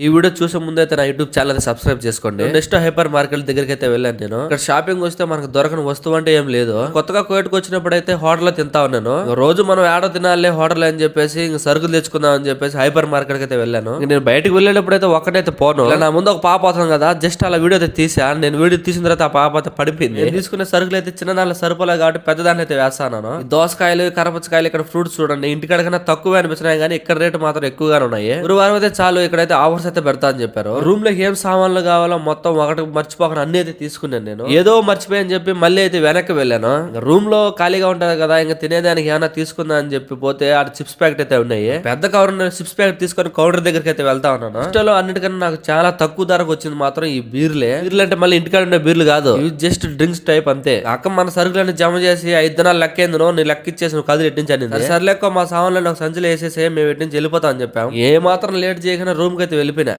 ఈ వీడియో చూసే ముందు అయితే నా యూట్యూబ్ ఛానల్ సబ్స్క్రైబ్ చేసుకోండి. నెక్స్ట్ హైపర్ మార్కెట్ దగ్గరికి అయితే వెళ్ళాను నేను. ఇక్కడ షాపింగ్ వస్తే మనకు దొరకని వస్తువు అంటే ఏం లేదు. కొత్తగా కోయట్కి వచ్చినప్పుడు అయితే హోటల్ లో తింటా ఉన్నాను. రోజు మనం ఏడో తినాలే హోటల్ అని చెప్పేసి ఇంక సరుకులు తెచ్చుకుందాం అని చెప్పేసి హైపర్ మార్కెట్ కి అయితే వెళ్ళాను. నేను బయటకు వెళ్ళేటప్పుడు అయితే ఒక్కటైతే పోను. నా ముందు ఒక పాప అవుతుంది కదా, జస్ట్ అలా వీడియో అయితే తీసా. నేను వీడియో తీసిన తర్వాత ఆ పాప అయితే పడిపోయింది. నేను తీసుకునే సరుకులు అయితే చిన్న దాంట్లో సరిపోలే కాబట్టి పెద్దదాన్ని అయితే వేస్తాను. దోసకాయలు కరపచ్చకాయలు ఇక్కడ ఫ్రూట్స్ చూడండి, ఇంటికాడ కన్నా తక్కువ అనిపించినాయి కానీ ఇక్కడ రేటు మాత్రం ఎక్కువగానే ఉన్నాయి. గురువారం అయితే చాలు ఇక్కడైతే ఆఫర్స్ అయితే పెడతా అని చెప్పారు. రూమ్ లో ఏం సామాన్లు కావాలో మొత్తం ఒకటి మర్చిపోకుండా అన్ని అయితే తీసుకున్నాను. నేను ఏదో మర్చిపోయని చెప్పి మళ్ళీ అయితే వెనక్కి వెళ్ళాను. రూమ్ లో ఖాళీగా ఉంటది కదా, ఇంకా తినేదానికి ఏమైనా తీసుకుందా అని చెప్పి పోతే ఆ చిప్స్ ప్యాకెట్ అయితే ఉన్నాయి. పెద్ద కవర్ చిప్స్ ప్యాకెట్ తీసుకొని కౌంటర్ దగ్గరికి అయితే వెళ్తా ఉన్నాను. ఇష్టలో అన్నిటికన్నా నాకు చాలా తక్కువ ధరకు వచ్చింది మాత్రం ఈ బీర్లు అంటే మళ్ళీ ఇంటికాడ ఉండే బీర్లు కాదు, ఇవి జస్ట్ డ్రింక్స్ టైప్ అంతే. అక్క మన సరుకులన్నీ జమ చేసి 5 దినాలు లెక్కేందును నీ లెక్క ఇచ్చేసి నువ్వు కదిలి ఎట్టించండి. సర్లేక్క మా సామాన్లు నాకు సంచులు వేసేసి మేము ఎట్టించి వెళ్ళిపోతాం అని చెప్పాం. ఏ మాత్రం లేట్ చేయకుండా రూమ్ కి అయితే వెళ్ళిపోయాం.